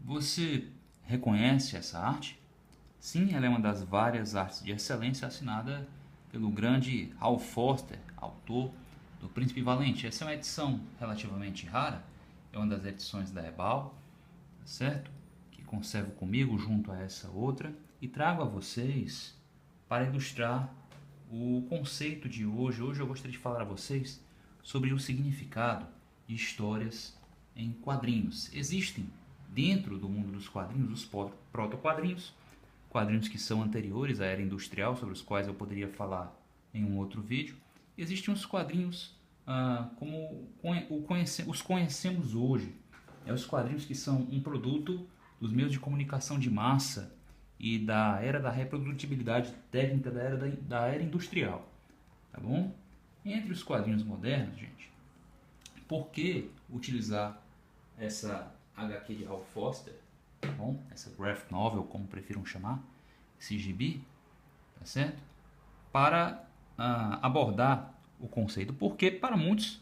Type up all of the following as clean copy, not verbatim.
Você reconhece essa arte? Sim, ela é uma das várias artes de excelência assinada pelo grande Hal Foster, autor do Príncipe Valente. Essa é uma edição relativamente rara, é uma das edições da Ebal, tá certo? Que conservo comigo junto a essa outra e trago a vocês para ilustrar o conceito de hoje. Hoje eu gostaria de falar a vocês sobre o significado de histórias em quadrinhos. Existem dentro do mundo dos quadrinhos os proto-quadrinhos, quadrinhos que são anteriores à era industrial, sobre os quais eu poderia falar em um outro vídeo. Existem os quadrinhos como os conhecemos hoje. Os quadrinhos que são um produto dos meios de comunicação de massa e da era da reprodutibilidade técnica da era industrial, tá bom? Entre os quadrinhos modernos, gente, por que utilizar essa HQ de Hal Foster, tá bom? Essa graphic novel, como prefiram chamar, esse gibi, tá certo? Para abordar o conceito, porque para muitos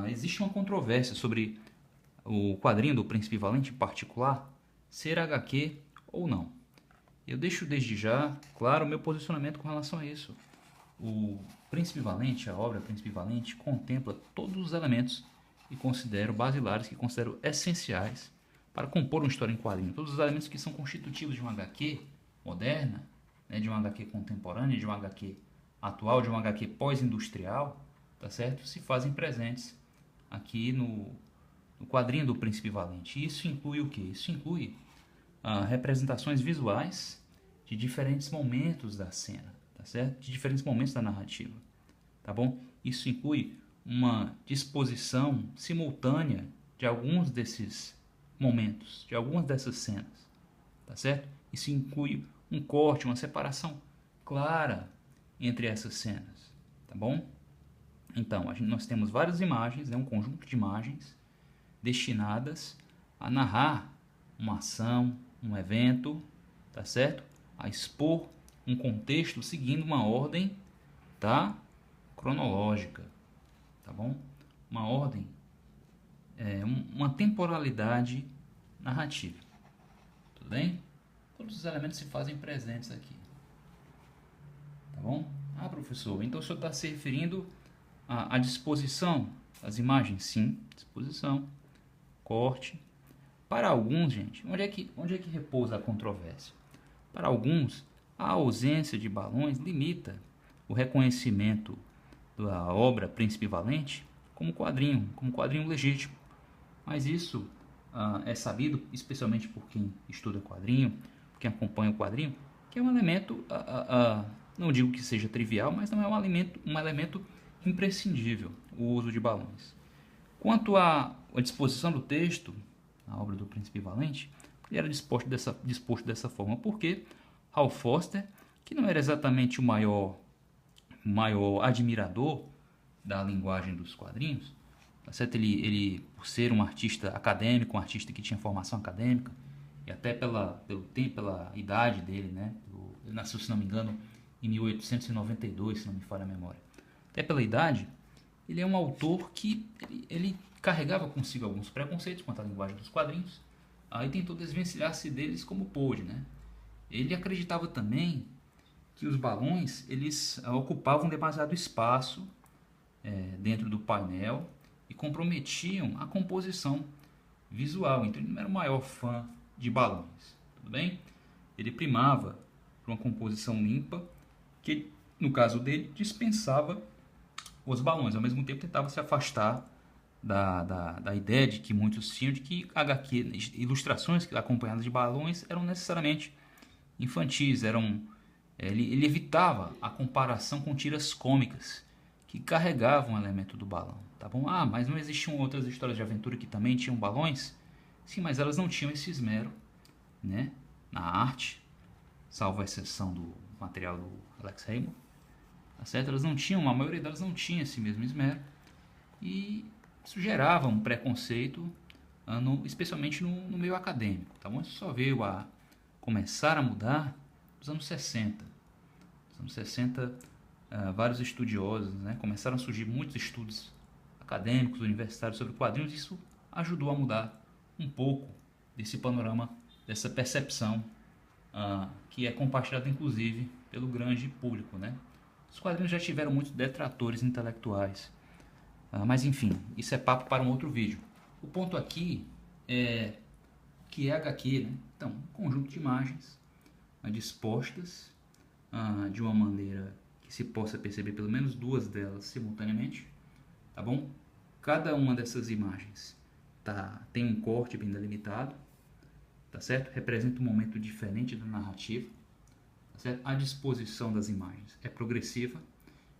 existe uma controvérsia sobre o quadrinho do Príncipe Valente em particular ser HQ ou não. Eu deixo desde já claro o meu posicionamento com relação a isso. O Príncipe Valente, a obra Príncipe Valente, contempla todos os elementos que considero basilares, que considero essenciais para compor uma história em quadrinho. Todos os elementos que são constitutivos de uma HQ moderna, né, de uma HQ contemporânea, de uma HQ atual, de uma HQ pós-industrial, tá certo? Se fazem presentes aqui no quadrinho do Príncipe Valente. Isso inclui o quê? Isso inclui representações visuais de diferentes momentos da cena, tá certo? De diferentes momentos da narrativa, tá bom? Isso inclui uma disposição simultânea de alguns desses momentos, de algumas dessas cenas, tá certo? Isso inclui um corte, uma separação clara entre essas cenas, tá bom? Então, nós temos várias imagens, um conjunto de imagens destinadas a narrar uma ação, um evento, tá certo? A expor um contexto seguindo uma ordem, tá? Cronológica, tá bom? Uma ordem, uma temporalidade narrativa, tudo bem? Todos os elementos se fazem presentes aqui, tá bom? Professor, então o senhor está se referindo à disposição das imagens? Sim, disposição, corte. Para alguns, gente, onde é que repousa a controvérsia? Para alguns, a ausência de balões limita o reconhecimento da obra Príncipe Valente como quadrinho legítimo. Mas isso é sabido, especialmente por quem estuda quadrinho, por quem acompanha o quadrinho, que é um elemento, não digo que seja trivial, mas não é um elemento imprescindível, o uso de balões. Quanto à disposição do texto, a obra do Príncipe Valente, ele era disposto dessa forma, porque Hal Foster, que não era exatamente o maior admirador da linguagem dos quadrinhos, tá certo? Ele, por ser um artista acadêmico, um artista que tinha formação acadêmica, e até pela idade dele, né? Ele nasceu, se não me engano, em 1892, se não me falha a memória. Até pela idade, ele é um autor que ele carregava consigo alguns preconceitos quanto à linguagem dos quadrinhos, e tentou desvencilhar-se deles como pôde, né? Ele acreditava também que os balões eles ocupavam demasiado espaço dentro do painel e comprometiam a composição visual. Então ele não era o maior fã de balões, tudo bem? Ele primava por uma composição limpa, que no caso dele dispensava os balões, ao mesmo tempo tentava se afastar da ideia de que muitos tinham de que HQ, ilustrações acompanhadas de balões eram necessariamente infantis, ele evitava a comparação com tiras cômicas que carregavam o elemento do balão, tá bom? Mas não existiam outras histórias de aventura que também tinham balões? Sim, mas elas não tinham esse esmero, né, na arte, salvo a exceção do material do Alex Raymond, tá certo? A maioria delas não tinha esse mesmo esmero, e isso gerava um preconceito, especialmente no meio acadêmico, tá bom? Isso só veio a começar a mudar nos anos 60. Nos anos 60, vários estudiosos, né, começaram a surgir muitos estudos acadêmicos, universitários sobre quadrinhos, e isso ajudou a mudar um pouco desse panorama, dessa percepção que é compartilhada inclusive pelo grande público, né? Os quadrinhos já tiveram muitos detratores intelectuais, mas enfim, isso é papo para um outro vídeo. O ponto aqui é que é HQ, né? Então, um conjunto de imagens dispostas de uma maneira que se possa perceber pelo menos duas delas simultaneamente, tá bom? Cada uma dessas imagens tem um corte bem delimitado, tá certo? Representa um momento diferente da narrativa, tá certo? A disposição das imagens é progressiva,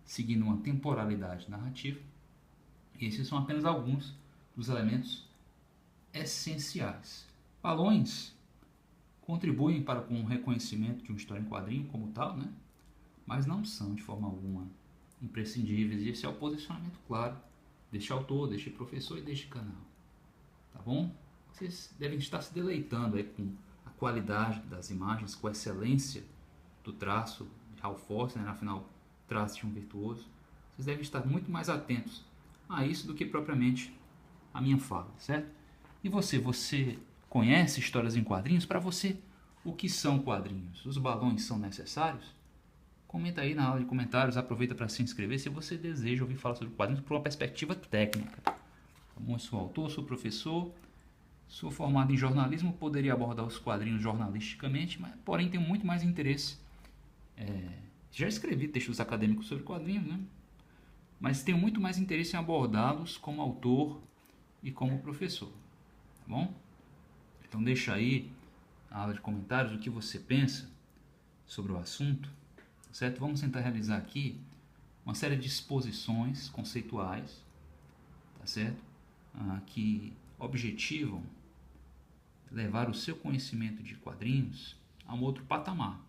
seguindo uma temporalidade narrativa. E esses são apenas alguns dos elementos essenciais. Balões contribuem para com o reconhecimento de uma história em quadrinho como tal, né? Mas não são de forma alguma imprescindíveis. E esse é o posicionamento claro deste autor, deste professor e deste canal, tá bom? Vocês devem estar se deleitando aí com a qualidade das imagens, com a excelência do traço de Hal Foster, né? Afinal, traço de um virtuoso. Vocês devem estar muito mais atentos a isso do que propriamente a minha fala, certo? E você conhece histórias em quadrinhos? Para você, o que são quadrinhos? Os balões são necessários? Comenta aí na aula de comentários, aproveita para se inscrever se você deseja ouvir falar sobre quadrinhos por uma perspectiva técnica. Eu sou autor, sou professor, sou formado em jornalismo, poderia abordar os quadrinhos jornalisticamente, mas porém tenho muito mais interesse. Já escrevi textos acadêmicos sobre quadrinhos, né? Mas tenho muito mais interesse em abordá-los como autor e como professor, tá bom? Então deixa aí na aula de comentários o que você pensa sobre o assunto, certo? Vamos tentar realizar aqui uma série de exposições conceituais, tá certo? Que objetivam levar o seu conhecimento de quadrinhos a um outro patamar.